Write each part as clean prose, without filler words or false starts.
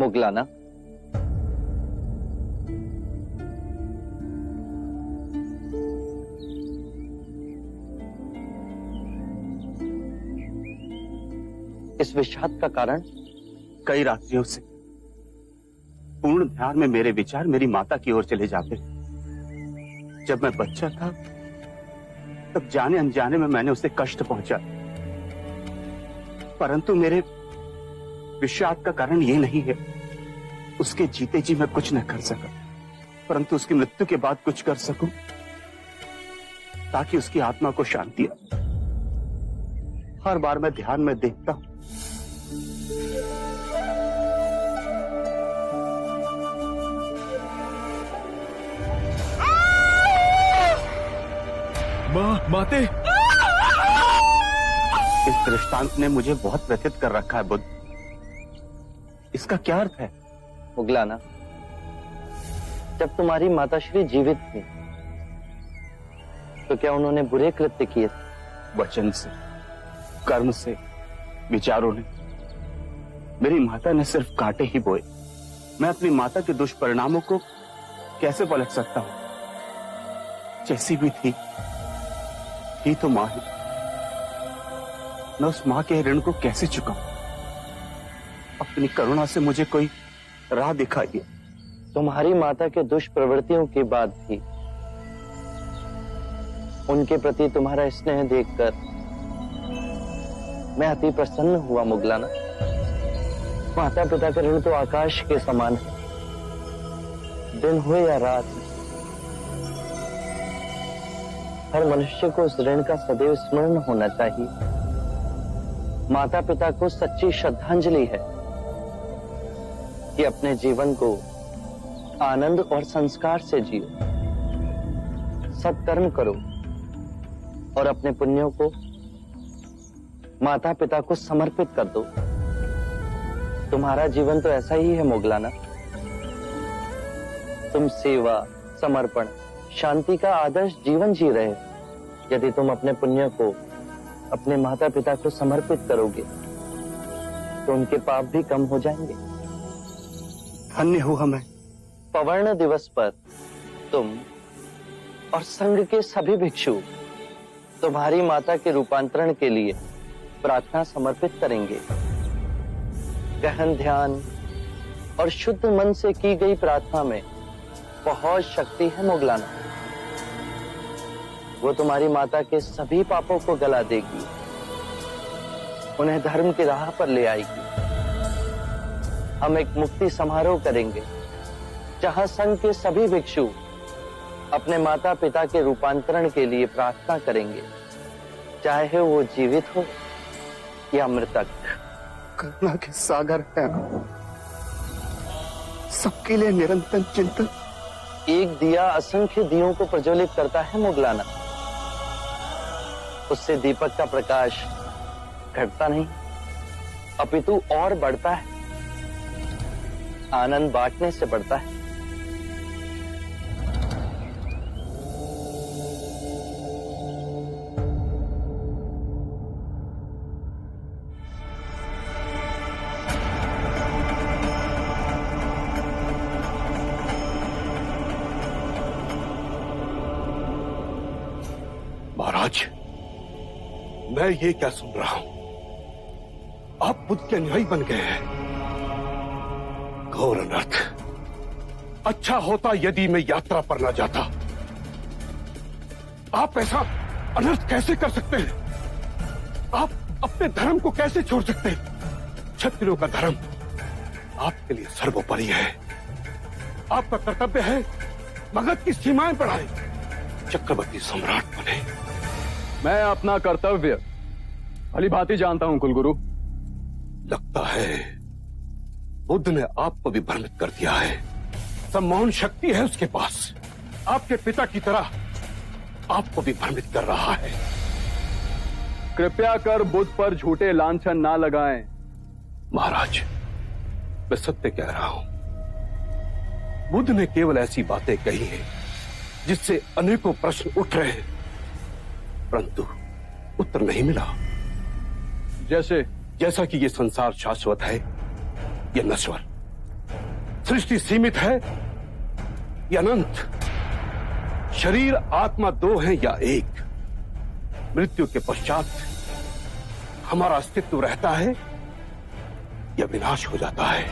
मुगलाना, इस विषाद का कारण? कई रात्रियों से पूर्ण ध्यान में मेरे विचार मेरी माता की ओर चले जाते। जब मैं बच्चा था तब जाने अनजाने में मैंने उसे कष्ट पहुंचा, परंतु मेरे विषाद का कारण ये नहीं है। उसके जीते जी मैं कुछ न कर सका, परंतु उसकी मृत्यु के बाद कुछ कर सकूं ताकि उसकी आत्मा को शांति आए। हर बार मैं ध्यान में देखता हूं माते। इस दृष्टांत ने मुझे बहुत व्यथित कर रखा है बुद्ध। इसका क्या अर्थ है? मुगलाना, जब तुम्हारी माताश्री जीवित थी तो क्या उन्होंने बुरे कृत्य किए थे? वचन से, कर्म से, विचारों ने। मेरी माता ने सिर्फ कांटे ही बोए। मैं अपनी माता के दुष्परिणामों को कैसे पलट सकता हूं? जैसी भी थी तो मां ही। मैं उस मां के ऋण को कैसे चुकाऊं? अपनी करुणा से मुझे कोई राह दिखाइए। तुम्हारी माता के दुष्प्रवृत्तियों के बाद भी उनके प्रति तुम्हारा स्नेह देखकर मैं अति प्रसन्न हुआ मुगलाना। माता पिता का ऋण तो आकाश के समान है, दिन हो या रात। हर मनुष्य को उस ऋण का सदैव स्मरण होना चाहिए। माता पिता को सच्ची श्रद्धांजलि है कि अपने जीवन को आनंद और संस्कार से जियो, सत्कर्म करो और अपने पुण्यों को माता पिता को समर्पित कर दो। तुम्हारा जीवन तो ऐसा ही है मुगलाना। तुम सेवा, समर्पण, शांति का आदर्श जीवन जी रहे हो। यदि तुम अपने पुण्य को अपने माता पिता को समर्पित करोगे तो उनके पाप भी कम हो जाएंगे। धन्य हुआ मैं। पवर्ण दिवस पर तुम और संघ के सभी भिक्षु तुम्हारी माता के रूपांतरण के लिए प्रार्थना समर्पित करेंगे। गहन ध्यान और शुद्ध मन से की गई प्रार्थना में बहुत शक्ति है मुगलाना। वो तुम्हारी माता के सभी पापों को गला देगी, उन्हें धर्म की राह पर ले आएगी। हम एक मुक्ति समारोह करेंगे जहां संघ के सभी भिक्षु अपने माता पिता के रूपांतरण के लिए प्रार्थना करेंगे, चाहे वो जीवित हो या मृतक। करुणा के सागर है, सबके लिए निरंतर चिंतन। एक दिया असंख्य दियों को प्रज्वलित करता है मुगलाना। उससे दीपक का प्रकाश घटता नहीं अपितु और बढ़ता है। आनंद बांटने से बढ़ता है। महाराज, मैं ये क्या सुन रहा हूं? आप बुद्ध के अनुयायी बन गए हैं। घोर अनर्थ। अच्छा होता यदि मैं यात्रा पर न जाता। आप ऐसा अनर्थ कैसे कर सकते हैं? आप अपने धर्म को कैसे छोड़ सकते हैं? क्षत्रियों का धर्म आपके लिए सर्वोपरि है। आपका कर्तव्य है मगध की सीमाएं बढ़ाए, चक्रवर्ती सम्राट बने। मैं अपना कर्तव्य भली भांति जानता हूं कुलगुरु। लगता है बुद्ध ने आपको भी भ्रमित कर दिया है। सम्मोहन शक्ति है उसके पास। आपके पिता की तरह आपको भी भ्रमित कर रहा है। कृपया कर बुद्ध पर झूठे लांछन ना लगाएं। महाराज, मैं सत्य कह रहा हूं। बुद्ध ने केवल ऐसी बातें कही हैं जिससे अनेकों प्रश्न उठ रहे हैं, परंतु उत्तर नहीं मिला। जैसा कि ये संसार शाश्वत है या नश्वर, सृष्टि सीमित है या अनंत, शरीर आत्मा दो हैं या एक, मृत्यु के पश्चात हमारा अस्तित्व रहता है या विनाश हो जाता है।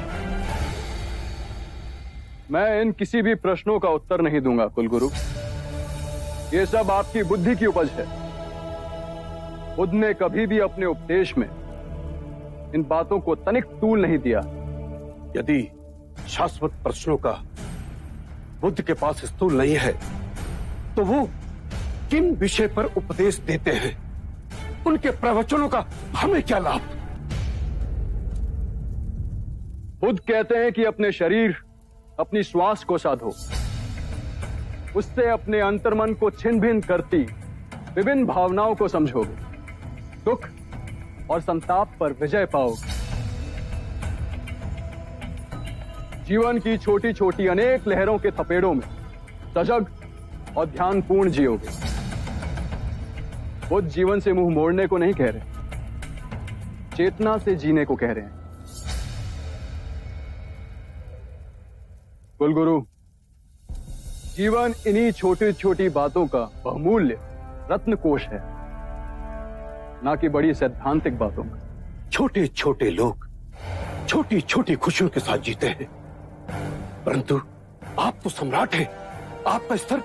मैं इन किसी भी प्रश्नों का उत्तर नहीं दूंगा कुलगुरु। ये सब आपकी बुद्धि की उपज है। बुद्ध ने कभी भी अपने उपदेश में इन बातों को तनिक तूल नहीं दिया। यदि शाश्वत प्रश्नों का बुद्ध के पास स्थूल नहीं है, तो वो किन विषय पर उपदेश देते हैं? उनके प्रवचनों का हमें क्या लाभ? बुद्ध कहते हैं कि अपने शरीर, अपनी श्वास को साधो, उससे अपने अंतर्मन को छिन्न भिन्न करती विभिन्न भावनाओं को समझोगे, दुख और संताप पर विजय पाओगे, जीवन की छोटी छोटी अनेक लहरों के थपेड़ों में सजग और ध्यानपूर्ण जियोगे। बुद्ध जीवन से मुंह मोड़ने को नहीं कह रहे, चेतना से जीने को कह रहे हैं। कुलगुरु, जीवन इन्हीं छोटी छोटी बातों का बहुमूल्य रत्नकोश है, ना कि बड़ी सैद्धांतिक बातों का। छोटे छोटे लोग छोटी छोटी खुशियों के साथ जीते हैं, परंतु आप तो सम्राट हैं। आपका स्तर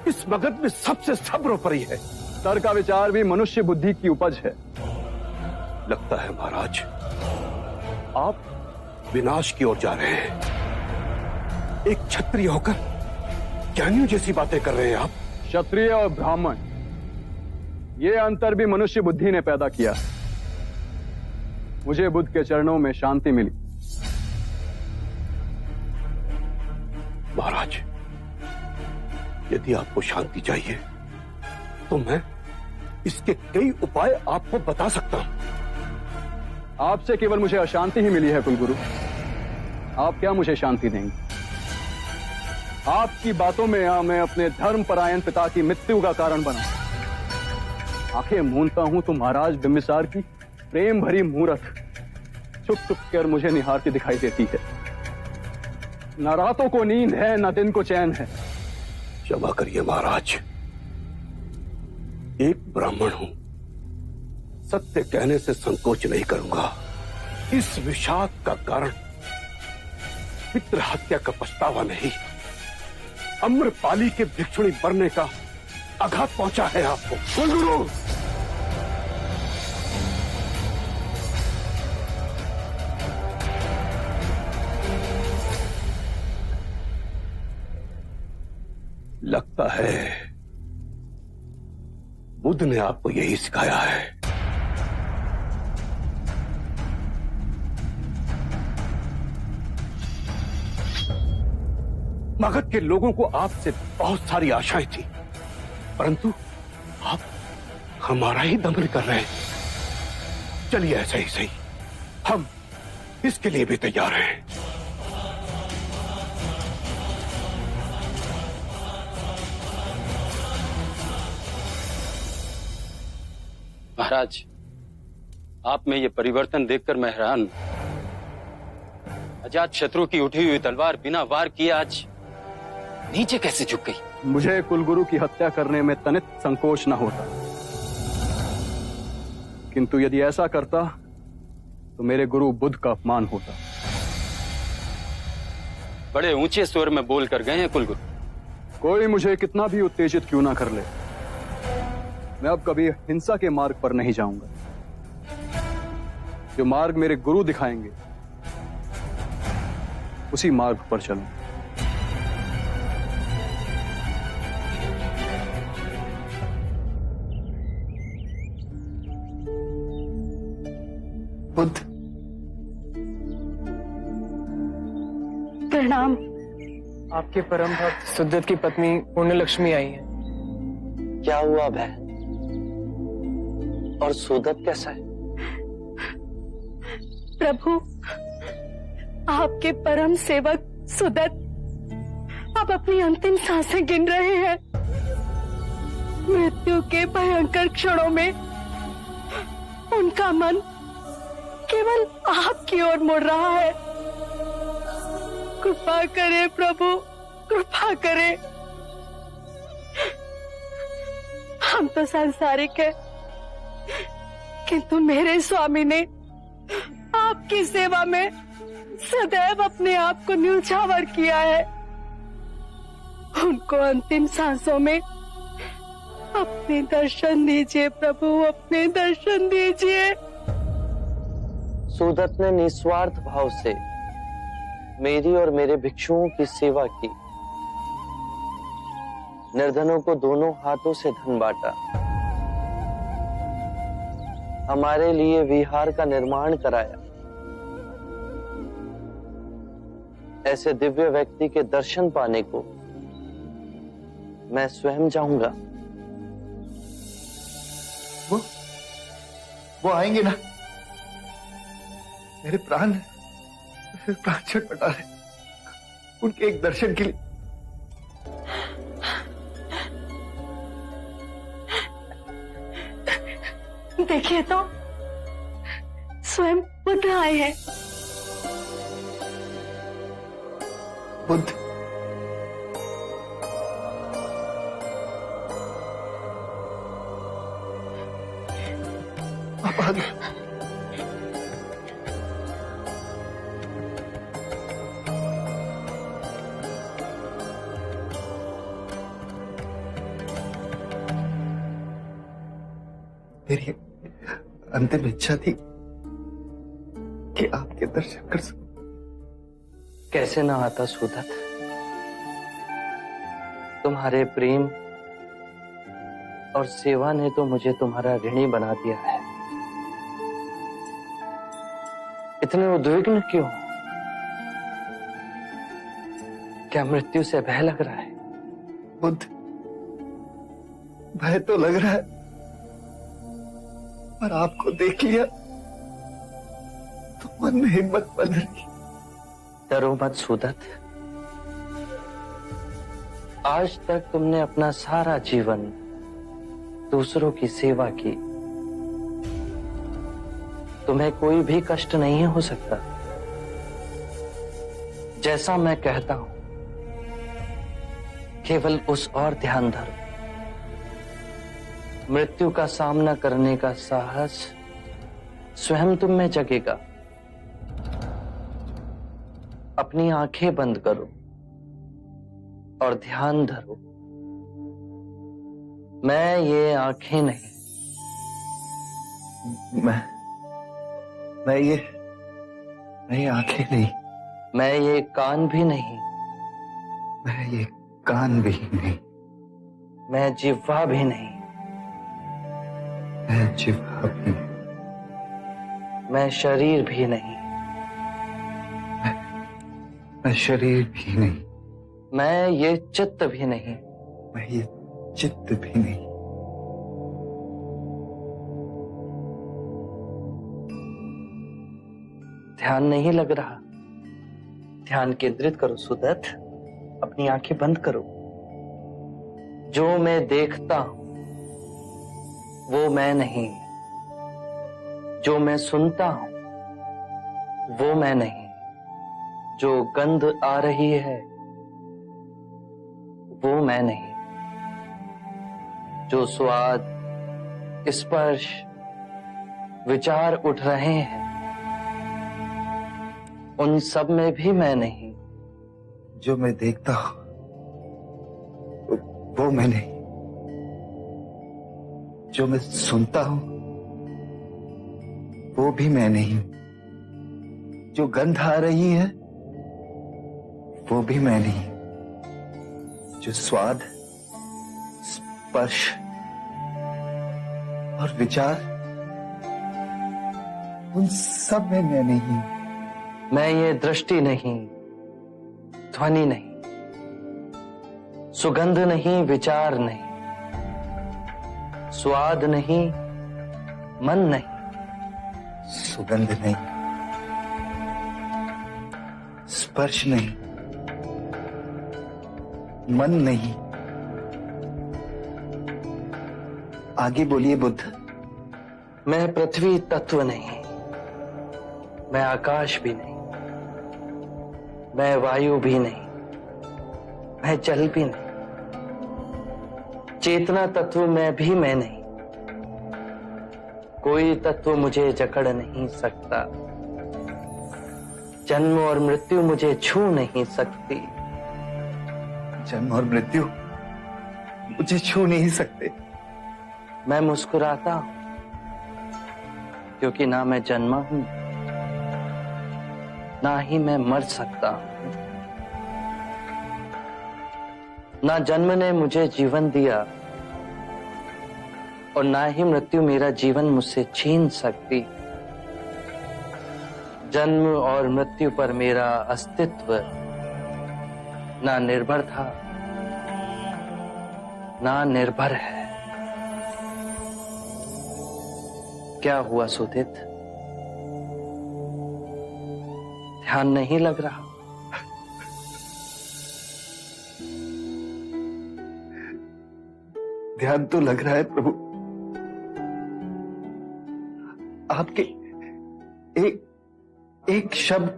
इस मगध में सबसे सर्वोपरि है। स्तर का विचार भी मनुष्य बुद्धि की उपज है। लगता है महाराज, आप विनाश की ओर जा रहे हैं। एक क्षत्रिय होकर ज्ञानियों जैसी बातें कर रहे हैं आप। क्षत्रिय और ब्राह्मण, ये अंतर भी मनुष्य बुद्धि ने पैदा किया। मुझे बुद्ध के चरणों में शांति मिली। महाराज, यदि आपको शांति चाहिए तो मैं इसके कई उपाय आपको बता सकता हूं। आपसे केवल मुझे अशांति ही मिली है कुलगुरु। आप क्या मुझे शांति देंगे? आपकी बातों में मैं अपने धर्मपरायण पिता की मृत्यु का कारण बना। आंखें मूंदता हूं तो महाराज बिंबिसार की प्रेम भरी मूरत छुप छुप कर मुझे निहारती दिखाई देती है। न रातों को नींद है, न दिन को चैन है। क्षमा करिए महाराज, एक ब्राह्मण हूं, सत्य कहने से संकोच नहीं करूंगा। इस विषाद का कारण पितृ हत्या का पछतावा नहीं, अम्रपाली के भिक्षुणी बनने का आघात पहुंचा है आपको। कुलगुरु, लगता है बुद्ध ने आपको यही सिखाया है। मगध के लोगों को आपसे बहुत सारी आशाएं थी, परंतु आप हमारा ही दमन कर रहे हैं। चलिए ऐसा ही सही, हम इसके लिए भी तैयार हैं। महाराज, आप में ये परिवर्तन देखकर मैं हैरान हूं। अजात शत्रु की उठी हुई तलवार बिना वार किए आज नीचे कैसे झुक गई? मुझे कुलगुरु की हत्या करने में तनिक संकोच न होता, किंतु यदि ऐसा करता तो मेरे गुरु बुद्ध का अपमान होता। बड़े ऊंचे स्वर में बोलकर गए हैं कुलगुरु। कोई मुझे कितना भी उत्तेजित क्यों ना कर ले, मैं अब कभी हिंसा के मार्ग पर नहीं जाऊंगा। जो मार्ग मेरे गुरु दिखाएंगे उसी मार्ग पर चलूं। बुद्ध, प्रणाम। आपके परम भक्त सुदत की पत्नी पुण्य लक्ष्मी आई है। क्या हुआ बहन? और सुदत कैसा है? प्रभु, आपके परम सेवक सुदत अब अपनी अंतिम सांसें गिन रहे हैं। मृत्यु के भयंकर क्षणों में उनका मन केवल आपकी ओर मुड़ रहा है। कृपा करें प्रभु, कृपा करें। हम तो सांसारिक हैं, किंतु मेरे स्वामी ने आपकी सेवा में सदैव अपने आप को न्यौछावर किया है। उनको अंतिम सांसों में अपने दर्शन दीजिए प्रभु, अपने दर्शन दीजिए। सुदत ने निस्वार्थ भाव से मेरी और मेरे भिक्षुओं की सेवा की। निर्धनों को दोनों हाथों से धन बांटा, हमारे लिए विहार का निर्माण कराया। ऐसे दिव्य व्यक्ति के दर्शन पाने को मैं स्वयं जाऊंगा। वो आएंगे ना? मेरे प्राण छटपटा रहे उनके एक दर्शन के लिए। देखिए तो, स्वयं बुद्ध आए हैं। बुद्ध? आप आ गए। मेरी अंतिम इच्छा थी कि आपके दर्शन कर सकूं। कैसे ना आता सुदत, तुम्हारे प्रेम और सेवा ने तो मुझे तुम्हारा ऋणी बना दिया है। इतने उद्विग्न क्यों? क्या मृत्यु से भय लग रहा है? बुद्ध, भय तो लग रहा है, पर आपको देख लिया तो मन में हिम्मत बन रही। डरो मत सुदत। आज तक तुमने अपना सारा जीवन दूसरों की सेवा की। तुम्हें कोई भी कष्ट नहीं हो सकता। जैसा मैं कहता हूं, केवल उस और ध्यान धरो। मृत्यु का सामना करने का साहस स्वयं तुम में जगेगा। अपनी आंखें बंद करो और ध्यान धरो। मैं ये आंखें नहीं, मैं ये आंखें नहीं, मैं ये कान भी नहीं, मैं ये कान भी नहीं, मैं जिह्वा भी नहीं, मैं जिह्वा भी नहीं, मैं शरीर भी नहीं, मैं शरीर भी नहीं, मैं ये चित्त भी नहीं, मैं ये चित्त भी नहीं। ध्यान नहीं लग रहा? ध्यान केंद्रित करो सुदत। अपनी आंखें बंद करो। जो मैं देखता हूं वो मैं नहीं, जो मैं सुनता हूं वो मैं नहीं, जो गंध आ रही है वो मैं नहीं, जो स्वाद, स्पर्श, विचार उठ रहे हैं उन सब में भी मैं नहीं। जो मैं देखता हूं वो मैं नहीं, जो मैं सुनता हूं वो भी मैं नहीं, जो गंध आ रही है वो भी मैं नहीं, जो स्वाद, स्पर्श और विचार उन सब में मैं नहीं। मैं ये दृष्टि नहीं, ध्वनि नहीं, सुगंध नहीं, विचार नहीं, स्वाद नहीं, मन नहीं। सुगंध नहीं, स्पर्श नहीं, मन नहीं। आगे बोलिए बुद्ध। मैं पृथ्वी तत्व नहीं, मैं आकाश भी नहीं, मैं वायु भी नहीं, मैं जल भी नहीं, चेतना तत्व में भी मैं नहीं। कोई तत्व मुझे जकड़ नहीं सकता, जन्म और मृत्यु मुझे छू नहीं सकती। जन्म और मृत्यु मुझे छू नहीं सकते। मैं मुस्कुराता हूं क्योंकि ना मैं जन्मा हूं, ना ही मैं मर सकता हूं। ना जन्म ने मुझे जीवन दिया और ना ही मृत्यु मेरा जीवन मुझसे छीन सकती। जन्म और मृत्यु पर मेरा अस्तित्व ना निर्भर था, ना निर्भर है। क्या हुआ सुदित? ध्यान नहीं लग रहा? ध्यान तो लग रहा है प्रभु। आपके एक शब्द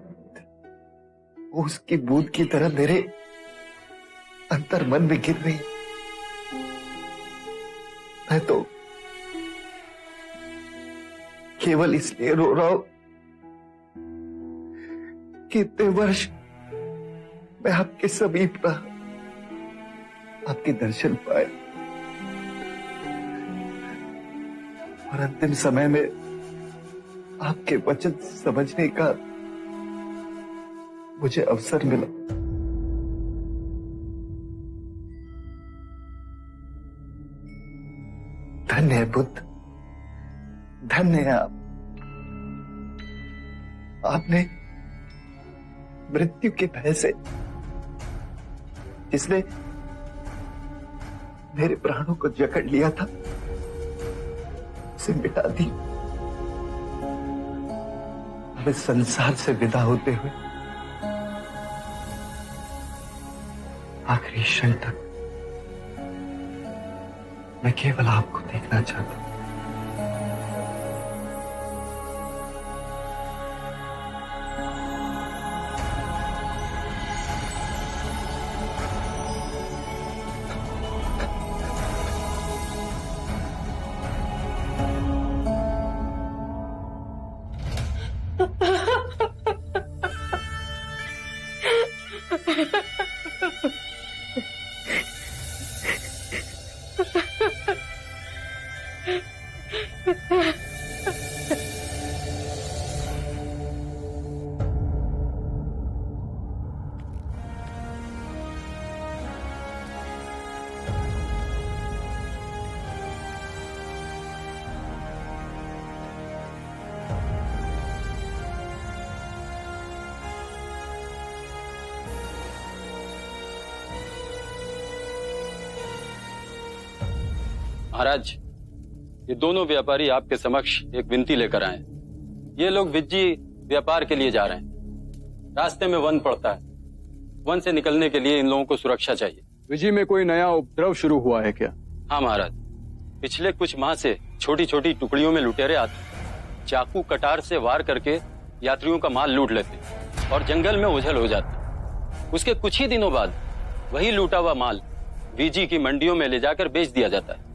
उसकी बूंद की तरह मेरे अंतर मन में गिर रही। मैं तो केवल इसलिए रो रहा हूं कि इतने वर्ष मैं आपके समीप रहा, आपके दर्शन पाए और अंतिम समय में आपके वचन समझने का मुझे अवसर मिला। धन्य है बुद्ध, धन्य है आप। आपने मृत्यु के भय से, जिसने मेरे प्राणों को जकड़ लिया था, उसे मिटा दी। अब इस संसार से विदा होते हुए आखिरी क्षण तक मैं केवल आपको देखना चाहता हूं। महाराज, ये दोनों व्यापारी आपके समक्ष एक विनती लेकर आए। ये लोग विज्जी व्यापार के लिए जा रहे हैं। रास्ते में वन पड़ता है। वन से निकलने के लिए इन लोगों को सुरक्षा चाहिए। विजी में कोई नया उपद्रव शुरू हुआ है क्या? हाँ महाराज, पिछले कुछ माह से छोटी छोटी टुकड़ियों में लुटेरे आते, चाकू कटार से वार करके यात्रियों का माल लूट लेते और जंगल में ओझल हो जाते। उसके कुछ ही दिनों बाद वही लूटा हुआ माल विजी की मंडियों में ले जाकर बेच दिया जाता है।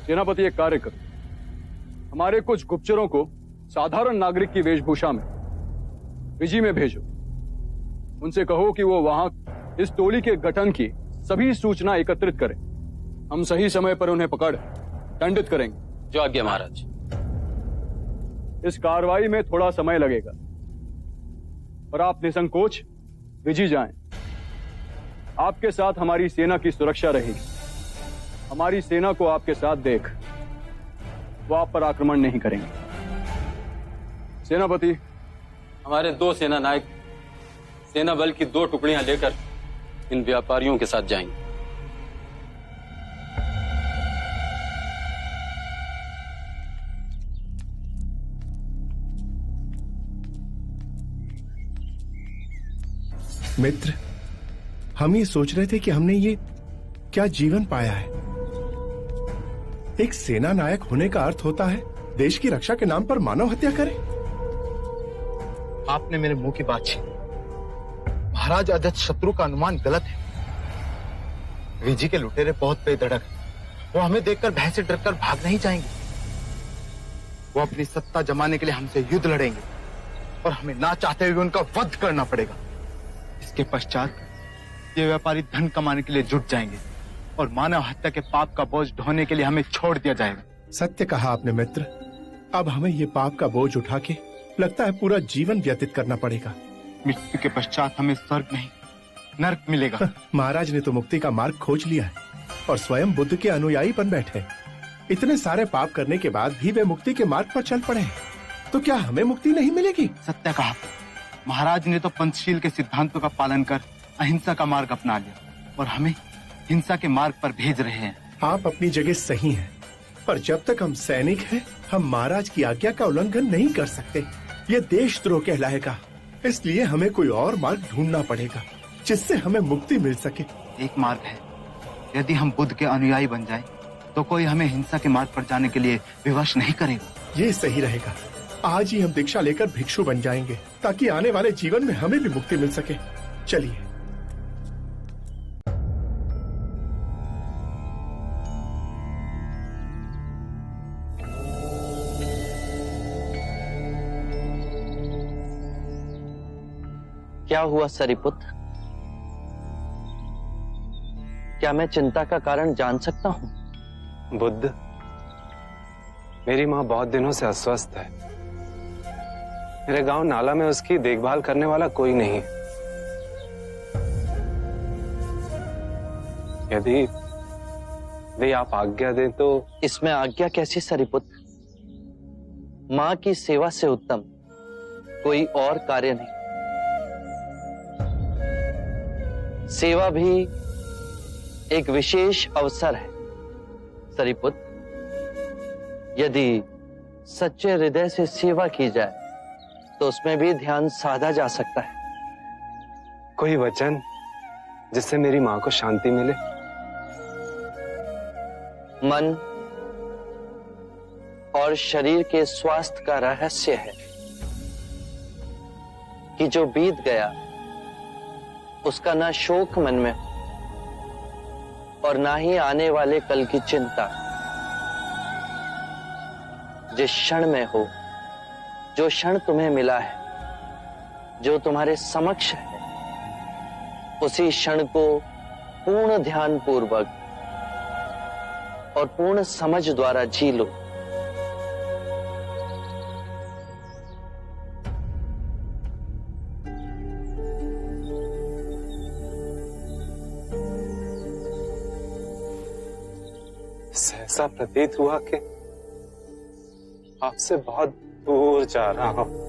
सेनापति, एक कार्य करो, हमारे कुछ गुप्तचरों को साधारण नागरिक की वेशभूषा में विजी में भेजो। उनसे कहो कि वो वहां इस टोली के गठन की सभी सूचना एकत्रित करें। हम सही समय पर उन्हें पकड़ दंडित करेंगे। जो आज्ञा महाराज। इस कार्रवाई में थोड़ा समय लगेगा और आप निसंकोच विजी जाएं। आपके साथ हमारी सेना की सुरक्षा रहेगी। हमारी सेना को आपके साथ देख वो आप पर आक्रमण नहीं करेंगे। सेनापति, हमारे 2 सेना नायक सेना बल की 2 टुकड़ियां लेकर इन व्यापारियों के साथ जाएंगे। मित्र, हम ये सोच रहे थे कि हमने ये क्या जीवन पाया है। एक सेना नायक होने का अर्थ होता है देश की रक्षा के नाम पर मानव हत्या करें। आपने मेरे मुंह की बात छीनी। महाराज अजत शत्रु का अनुमान गलत है। विजी के लुटेरे बहुत बेधड़क हैं। वो हमें देखकर भय से डरकर भाग नहीं जाएंगे। वो अपनी सत्ता जमाने के लिए हमसे युद्ध लड़ेंगे और हमें ना चाहते हुए उनका वध करना पड़ेगा। इसके पश्चात ये व्यापारी धन कमाने के लिए जुट जाएंगे और मानव हत्या के पाप का बोझ ढोने के लिए हमें छोड़ दिया जाएगा। सत्य कहा आपने मित्र। अब हमें ये पाप का बोझ उठा के लगता है पूरा जीवन व्यतीत करना पड़ेगा। मृत्यु के पश्चात हमें स्वर्ग नहीं नरक मिलेगा। महाराज ने तो मुक्ति का मार्ग खोज लिया है और स्वयं बुद्ध के अनुयायी बन बैठे। इतने सारे पाप करने के बाद भी वे मुक्ति के मार्ग पर चल पड़े हैं, तो क्या हमें मुक्ति नहीं मिलेगी? सत्य कहा। महाराज ने तो पंचशील के सिद्धांतों का पालन कर अहिंसा का मार्ग अपना लिया और हमें हिंसा के मार्ग पर भेज रहे हैं। आप अपनी जगह सही हैं, पर जब तक हम सैनिक हैं, हम महाराज की आज्ञा का उल्लंघन नहीं कर सकते। ये देशद्रोह कहलाएगा। इसलिए हमें कोई और मार्ग ढूंढना पड़ेगा जिससे हमें मुक्ति मिल सके। एक मार्ग है, यदि हम बुद्ध के अनुयायी बन जाएं, तो कोई हमें हिंसा के मार्ग पर जाने के लिए विवश नहीं करेगा। ये सही रहेगा। आज ही हम दीक्षा लेकर भिक्षु बन जाएंगे ताकि आने वाले जीवन में हमें भी मुक्ति मिल सके। चलिए। क्या हुआ सरिपुत्र? क्या मैं चिंता का कारण जान सकता हूं? बुद्ध, मेरी माँ बहुत दिनों से अस्वस्थ है। मेरे गांव नाला में उसकी देखभाल करने वाला कोई नहीं। यदि वे आप आज्ञा दें तो। इसमें आज्ञा कैसी सरिपुत्र? माँ की सेवा से उत्तम कोई और कार्य नहीं। सेवा भी एक विशेष अवसर है सरिपुत्र। यदि सच्चे हृदय से सेवा की जाए तो उसमें भी ध्यान साधा जा सकता है। कोई वचन जिससे मेरी माँ को शांति मिले? मन और शरीर के स्वास्थ्य का रहस्य है कि जो बीत गया उसका ना शोक मन में हो और ना ही आने वाले कल की चिंता। जिस क्षण में हो, जो क्षण तुम्हें मिला है, जो तुम्हारे समक्ष है, उसी क्षण को पूर्ण ध्यान पूर्वक और पूर्ण समझ द्वारा जी लो। सहसा प्रतीत हुआ कि आपसे बहुत दूर जा रहा हूं।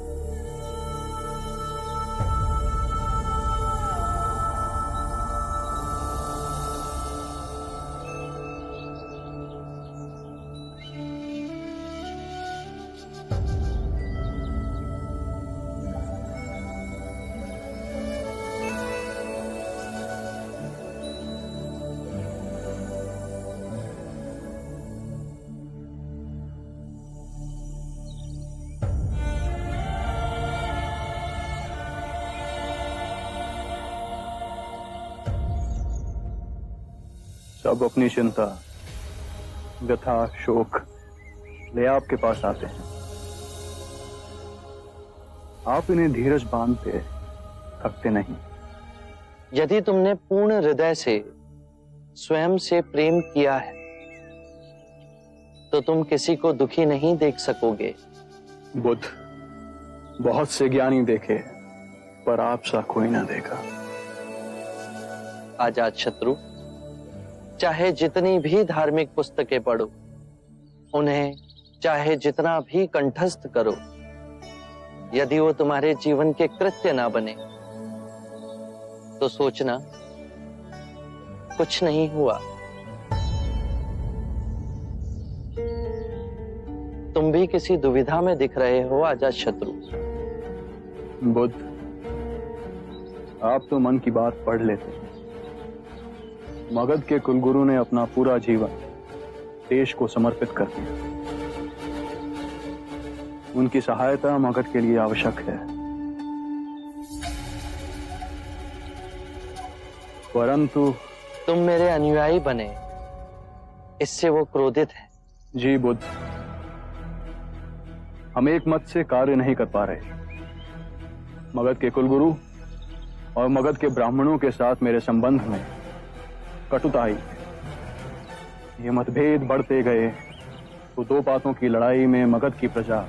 सब अपनी चिंता, व्यथा, शोक ले आपके पास आते हैं। आप इन्हें धीरज बांधते थकते नहीं। यदि तुमने पूर्ण हृदय से स्वयं से प्रेम किया है तो तुम किसी को दुखी नहीं देख सकोगे। बुद्ध, बहुत से ज्ञानी देखे पर आप सा कोई ना देखा। आजाद शत्रु, चाहे जितनी भी धार्मिक पुस्तकें पढ़ो, उन्हें चाहे जितना भी कंठस्थ करो, यदि वो तुम्हारे जीवन के कृत्य ना बने तो सोचना कुछ नहीं हुआ। तुम भी किसी दुविधा में दिख रहे हो अजातशत्रु। बुद्ध, आप तो मन की बात पढ़ लेते हैं। मगध के कुलगुरु ने अपना पूरा जीवन देश को समर्पित कर दिया। उनकी सहायता मगध के लिए आवश्यक है, परंतु तुम मेरे अनुयायी बने, इससे वो क्रोधित है। जी बुद्ध, हम एक मत से कार्य नहीं कर पा रहे। मगध के कुलगुरु और मगध के ब्राह्मणों के साथ मेरे संबंध में कटुता आई। ये मतभेद बढ़ते गए तो दो बातों की लड़ाई में मगध की प्रजा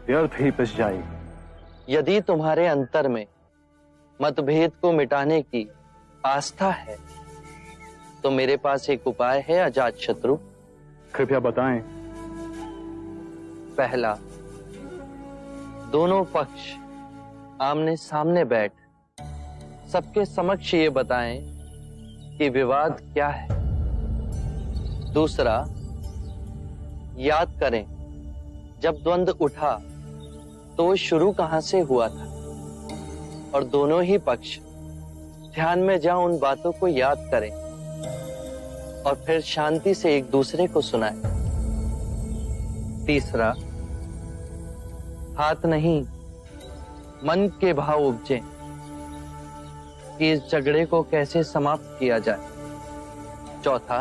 व्यर्थ ही पिस जाएगी। यदि तुम्हारे अंतर में मतभेद को मिटाने की आस्था है तो मेरे पास एक उपाय है अजातशत्रु। कृपया बताएं। पहला, दोनों पक्ष आमने सामने बैठ सबके समक्ष ये बताएं कि विवाद क्या है। दूसरा, याद करें जब द्वंद्व उठा तो शुरू कहां से हुआ था, और दोनों ही पक्ष ध्यान में जाओ उन बातों को याद करें और फिर शांति से एक दूसरे को सुनाएं। तीसरा, हाथ नहीं मन के भाव उपजे कि इस झगड़े को कैसे समाप्त किया जाए। चौथा,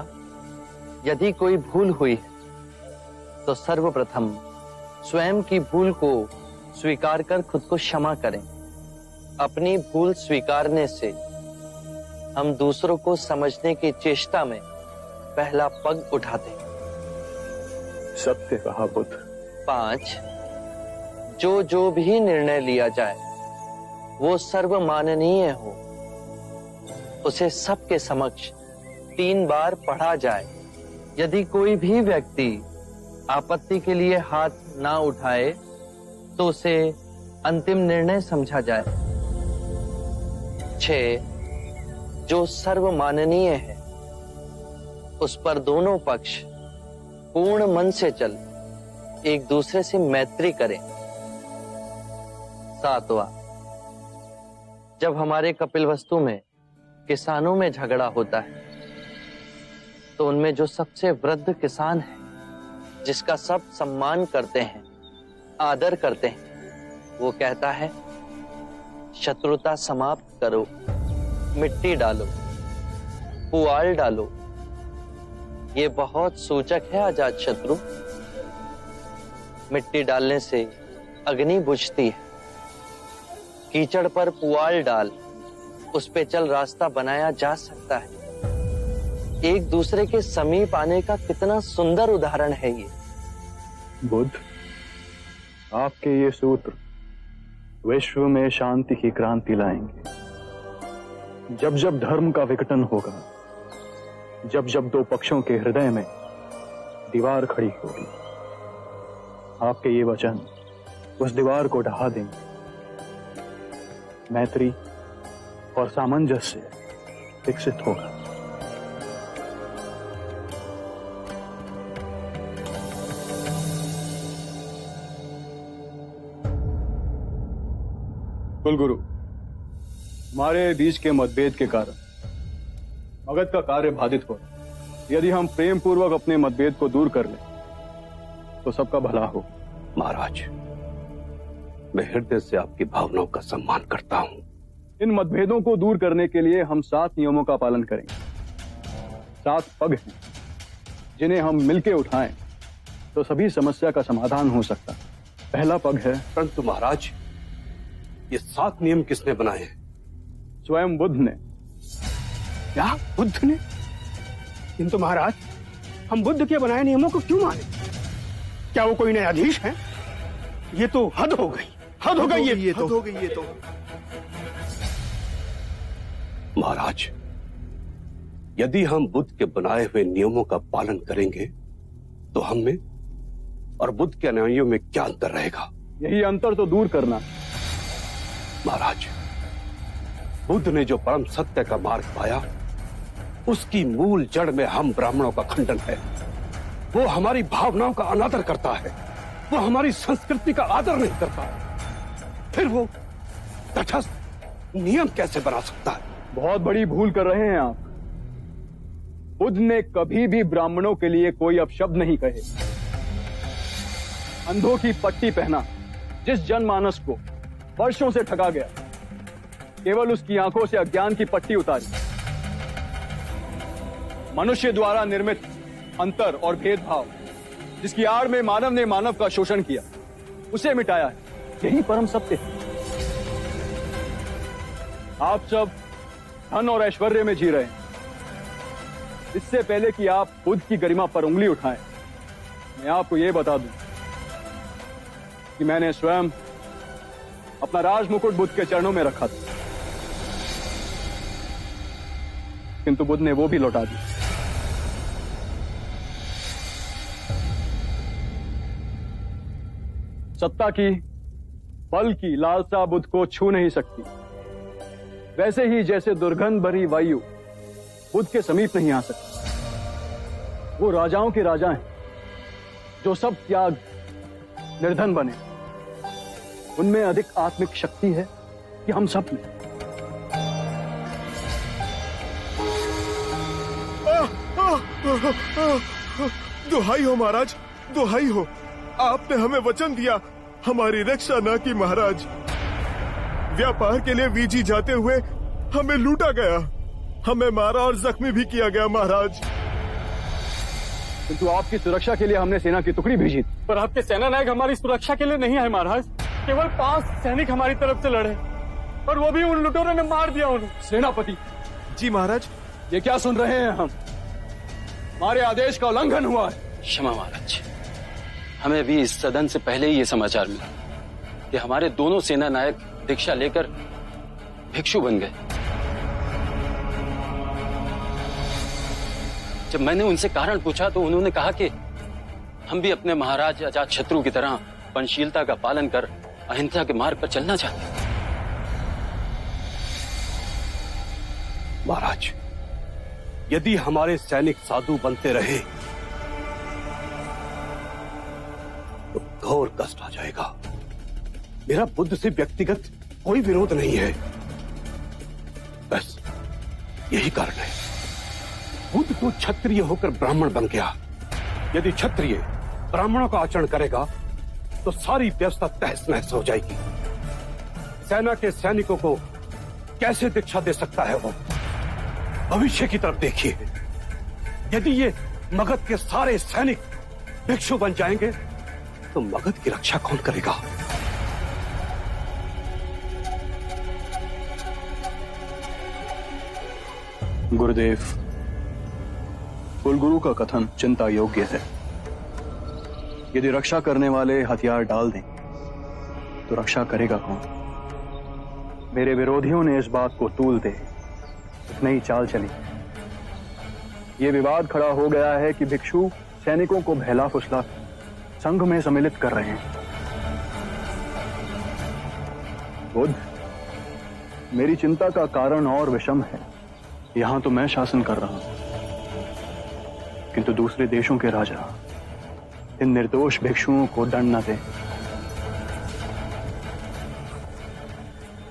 यदि कोई भूल हुई है तो सर्वप्रथम स्वयं की भूल को स्वीकार कर खुद को क्षमा करें। अपनी भूल स्वीकारने से हम दूसरों को समझने की चेष्टा में पहला पग उठाते हैं। सत्य कहा बुद्ध। 5, जो भी निर्णय लिया जाए वो सर्वमाननीय हो, उसे सबके समक्ष 3 बार पढ़ा जाए। यदि कोई भी व्यक्ति आपत्ति के लिए हाथ ना उठाए तो उसे अंतिम निर्णय समझा जाए। 6, जो सर्वमाननीय है उस पर दोनों पक्ष पूर्ण मन से चल एक दूसरे से मैत्री करें। 7वां, जब हमारे कपिलवस्तु में किसानों में झगड़ा होता है तो उनमें जो सबसे वृद्ध किसान है, जिसका सब सम्मान करते हैं, आदर करते हैं, वो कहता है शत्रुता समाप्त करो, मिट्टी डालो, पुआल डालो। ये बहुत सूचक है अजातशत्रु। मिट्टी डालने से अग्नि बुझती है, कीचड़ पर पुआल डाल उस पे चल रास्ता बनाया जा सकता है। एक दूसरे के समीप आने का कितना सुंदर उदाहरण है ये। बुद्ध, आपके ये सूत्र विश्व में शांति की क्रांति लाएंगे। जब जब धर्म का विघटन होगा, जब जब दो पक्षों के हृदय में दीवार खड़ी होगी, आपके ये वचन उस दीवार को ढहा देंगे। मैत्री और सामंजस्य विकसित होगा। कुलगुरु, हमारे बीच के मतभेद के कारण मगध का कार्य बाधित हो। यदि हम प्रेम पूर्वक अपने मतभेद को दूर कर लें तो सबका भला हो। महाराज, मैं हृदय से आपकी भावनाओं का सम्मान करता हूं। इन मतभेदों को दूर करने के लिए हम 7 नियमों का पालन करेंगे। 7 पग हैं जिन्हें हम मिलके उठाएं तो सभी समस्या का समाधान हो सकता है। पहला पग है, परंतु महाराज, ये 7 नियम किसने बनाए हैं? स्वयं बुद्ध ने। क्या बुद्ध ने? किंतु महाराज, हम बुद्ध के बनाए नियमों को क्यों माने? क्या वो कोई न्यायाधीश है? ये तो हद हो गई, हद हो गई ये तो। महाराज, यदि हम बुद्ध के बनाए हुए नियमों का पालन करेंगे तो हम में और बुद्ध के अनुयायियों में क्या अंतर रहेगा? यही अंतर तो दूर करना। महाराज, बुद्ध ने जो परम सत्य का मार्ग पाया उसकी मूल जड़ में हम ब्राह्मणों का खंडन है। वो हमारी भावनाओं का अनादर करता है, वो हमारी संस्कृति का आदर नहीं करता है। फिर वो तटस्थ नियम कैसे बना सकता है? बहुत बड़ी भूल कर रहे हैं आप। बुद्ध ने कभी भी ब्राह्मणों के लिए कोई अपशब्द नहीं कहे। अंधों की पट्टी पहना जिस जनमानस को वर्षों से ठगा गया, केवल उसकी आंखों से अज्ञान की पट्टी उतारी। मनुष्य द्वारा निर्मित अंतर और भेदभाव जिसकी आड़ में मानव ने मानव का शोषण किया, उसे मिटाया है। यही परम सत्य है। आप सब धन और ऐश्वर्य में जी रहे हैं। इससे पहले कि आप बुद्ध की गरिमा पर उंगली उठाएं, मैं आपको यह बता दूं कि मैंने स्वयं अपना राज मुकुट बुद्ध के चरणों में रखा था, किंतु बुद्ध ने वो भी लौटा दिया। सत्ता की, बल की लालसा बुद्ध को छू नहीं सकती। वैसे ही जैसे दुर्गंध भरी वायु बुद्ध के समीप नहीं आ सकती। वो राजाओं के राजा हैं, जो सब त्याग निर्धन बने। उनमें अधिक आत्मिक शक्ति है कि हम सब में। दुहाई हो महाराज, दुहाई हो। आपने हमें वचन दिया, हमारी रक्षा न की महाराज। व्यापार के लिए वीजी जाते हुए हमें लूटा गया, हमें मारा और जख्मी भी किया गया महाराज। किंतु आपकी सुरक्षा के लिए हमने सेना की टुकड़ी भेजी। पर आपके सेना नायक हमारी सुरक्षा के लिए नहीं आए महाराज। केवल 5 सैनिक हमारी तरफ से लड़े और वो भी उन लुटेरों ने मार दिया उन्हें। सेनापति जी महाराज। ये क्या सुन रहे हैं हम? हमारे आदेश का उल्लंघन हुआ है। क्षमा महाराज, हमें भी इस सदन से पहले ही ये समाचार मिला कि हमारे दोनों सेना नायक दीक्षा लेकर भिक्षु बन गए। जब मैंने उनसे कारण पूछा तो उन्होंने कहा कि हम भी अपने महाराज अजातशत्रु की तरह पंचशीलता का पालन कर अहिंसा के मार्ग पर चलना चाहते हैं। महाराज, यदि हमारे सैनिक साधु बनते रहे तो घोर कष्ट आ जाएगा। मेरा बुद्ध से व्यक्तिगत कोई विरोध नहीं है, बस यही कारण है। बुद्ध तो क्षत्रिय होकर ब्राह्मण बन गया। यदि क्षत्रिय ब्राह्मणों का आचरण करेगा तो सारी व्यवस्था तहस नहस हो जाएगी। सेना के सैनिकों को कैसे दीक्षा दे सकता है वो? भविष्य की तरफ देखिए। यदि ये मगध के सारे सैनिक भिक्षु बन जाएंगे तो मगध की रक्षा कौन करेगा? गुरुदेव, कुलगुरु का कथन चिंता योग्य है। यदि रक्षा करने वाले हथियार डाल दें तो रक्षा करेगा कौन? मेरे विरोधियों ने इस बात को तूल दे एक नई चाल चली। ये विवाद खड़ा हो गया है कि भिक्षु सैनिकों को बहला फुसला संघ में सम्मिलित कर रहे हैं। बुद्ध, मेरी चिंता का कारण और विषम है। यहां तो मैं शासन कर रहा हूं, किंतु दूसरे देशों के राजा इन निर्दोष भिक्षुओं को दंड न दें।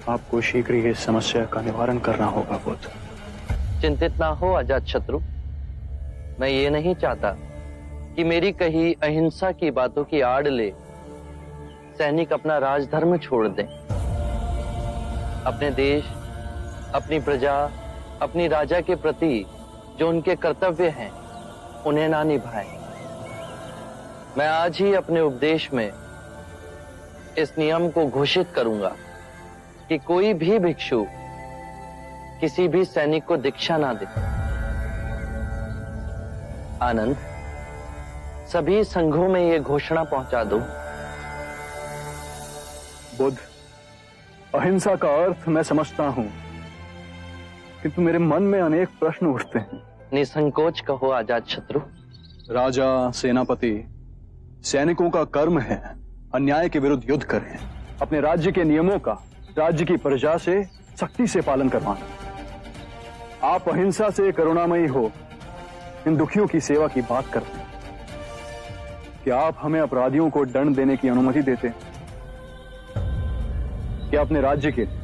आपको शीघ्र ही इस समस्या का निवारण करना होगा बुद्ध। चिंतित ना हो अजातशत्रु। मैं ये नहीं चाहता कि मेरी कही अहिंसा की बातों की आड़ ले सैनिक अपना राजधर्म छोड़ दें, अपने देश, अपनी प्रजा, अपनी राजा के प्रति जो उनके कर्तव्य हैं उन्हें ना निभाएं। मैं आज ही अपने उपदेश में इस नियम को घोषित करूंगा कि कोई भी भिक्षु किसी भी सैनिक को दीक्षा ना दे। आनंद, सभी संघों में यह घोषणा पहुंचा दो। बुद्ध, अहिंसा का अर्थ मैं समझता हूं, किंतु मेरे मन में अनेक प्रश्न उठते हैं। निसंकोच कहो अजातशत्रु। राजा, सेनापति, सैनिकों का कर्म है अन्याय के विरुद्ध युद्ध करें, अपने राज्य के नियमों का राज्य की प्रजा से सख्ती से पालन करवाना। आप अहिंसा से करुणामयी हो इन दुखियों की सेवा की बात करते हैं। क्या आप हमें अपराधियों को दंड देने की अनुमति देते हैं? क्या अपने राज्य के लिए,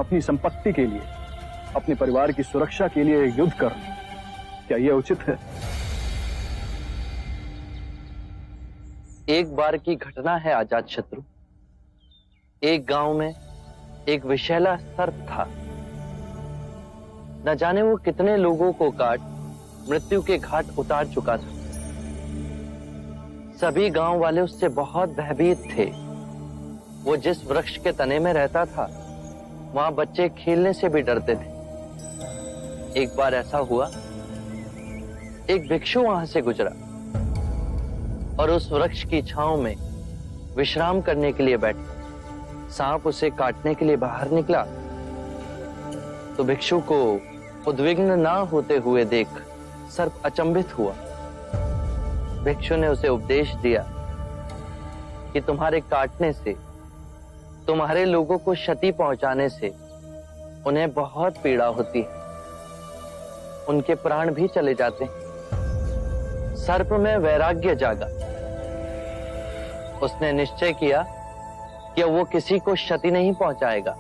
अपनी संपत्ति के लिए, अपने परिवार की सुरक्षा के लिए एक युद्ध कर, क्या यह उचित है? एक बार की घटना है आजाद शत्रु। एक गांव में एक विषैला सर्प था। न जाने वो कितने लोगों को काट मृत्यु के घाट उतार चुका था। सभी गांव वाले उससे बहुत भयभीत थे। वो जिस वृक्ष के तने में रहता था वहां बच्चे खेलने से भी डरते थे। एक बार ऐसा हुआ, एक भिक्षु वहां से गुजरा और उस वृक्ष की छांव में विश्राम करने के लिए बैठा। सांप उसे काटने के लिए बाहर निकला तो भिक्षु को उद्विग्न ना होते हुए देख सर्प अचंभित हुआ। भिक्षु ने उसे उपदेश दिया कि तुम्हारे काटने से, तुम्हारे लोगों को क्षति पहुंचाने से उन्हें बहुत पीड़ा होती है, उनके प्राण भी चले जाते हैं। सर्प में वैराग्य जागा। उसने निश्चय किया कि वो किसी को क्षति नहीं पहुंचाएगा,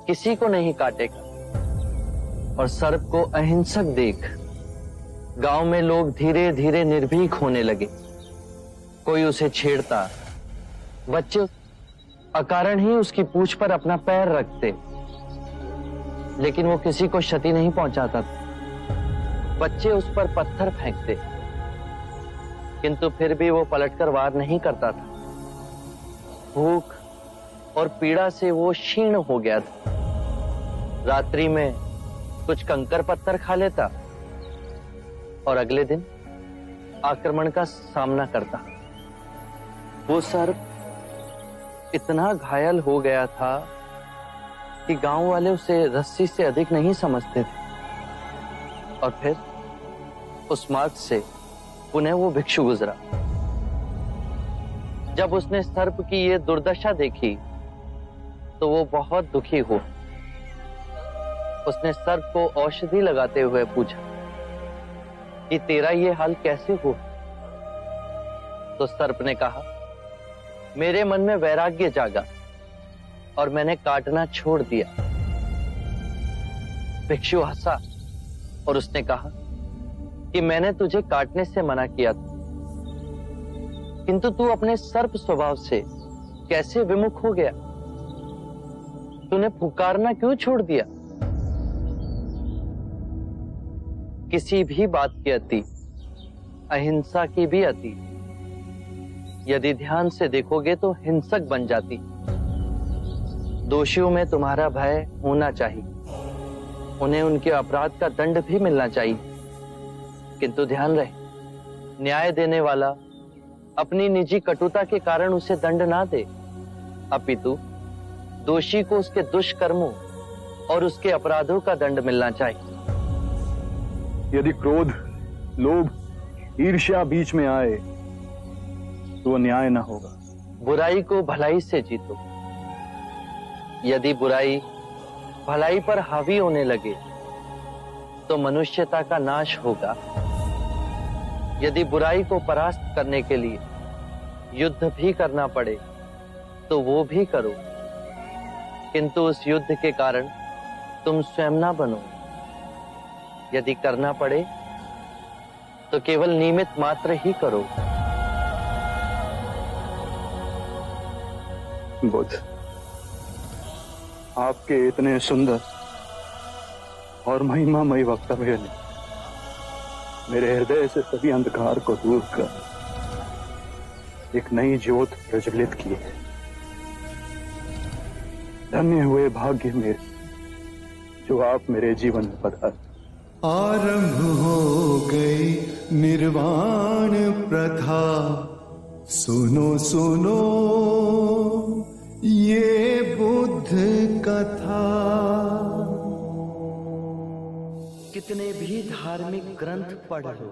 किसी को नहीं काटेगा। और सर्प को अहिंसक देख गांव में लोग धीरे धीरे निर्भीक होने लगे। कोई उसे छेड़ता, बच्चे अकारण ही उसकी पूंछ पर अपना पैर रखते, लेकिन वो किसी को क्षति नहीं पहुंचाता था। बच्चे उस पर पत्थर फेंकते, किंतु फिर भी वो पलटकर वार नहीं करता था। भूख और पीड़ा से वो क्षीण हो गया था। रात्रि में कुछ कंकर पत्थर खा लेता और अगले दिन आक्रमण का सामना करता। वो सर्प इतना घायल हो गया था कि गांव वाले उसे रस्सी से अधिक नहीं समझते थे। और फिर उस मार्ग से पुनः वो भिक्षु गुजरा। जब उसने सर्प की ये दुर्दशा देखी तो वो बहुत दुखी हुआ। उसने सर्प को औषधि लगाते हुए पूछा कि तेरा ये हाल कैसे हुआ? तो सर्प ने कहा, मेरे मन में वैराग्य जागा और मैंने काटना छोड़ दिया। भिक्षु हंसा और उसने कहा कि मैंने तुझे काटने से मना किया था, किंतु तू अपने सर्प स्वभाव से कैसे विमुख हो गया? तूने पुकारना क्यों छोड़ दिया? किसी भी बात की अति, अहिंसा की भी अति, यदि ध्यान से देखोगे तो हिंसक बन जाती। दोषियों में तुम्हारा भय होना चाहिए, उन्हें उनके अपराध का दंड भी मिलना चाहिए, किंतु ध्यान रहे, न्याय देने वाला अपनी निजी कटुता के कारण उसे दंड ना दे, अपितु दोषी को उसके दुष्कर्मों और उसके अपराधों का दंड मिलना चाहिए। यदि क्रोध, लोभ, ईर्ष्या बीच में आए तो न्याय न होगा। बुराई को भलाई से जीतो। यदि बुराई भलाई पर हावी होने लगे तो मनुष्यता का नाश होगा। यदि बुराई को परास्त करने के लिए युद्ध भी करना पड़े तो वो भी करो, किंतु उस युद्ध के कारण तुम स्वयं ना बनो। यदि करना पड़े तो केवल निमित्त मात्र ही करो। बुद्ध, आपके इतने सुंदर और महिमामयी वक्तव्य ने मेरे हृदय से सभी अंधकार को दूर कर एक नई ज्योत प्रज्वलित की है। धन्य हुए भाग्य मेरे जो आप मेरे जीवन में पधारे। आरंभ हो गई निर्वाण प्रथा, सुनो सुनो ये बुद्ध कथा। कितने भी धार्मिक ग्रंथ पढ़ लो,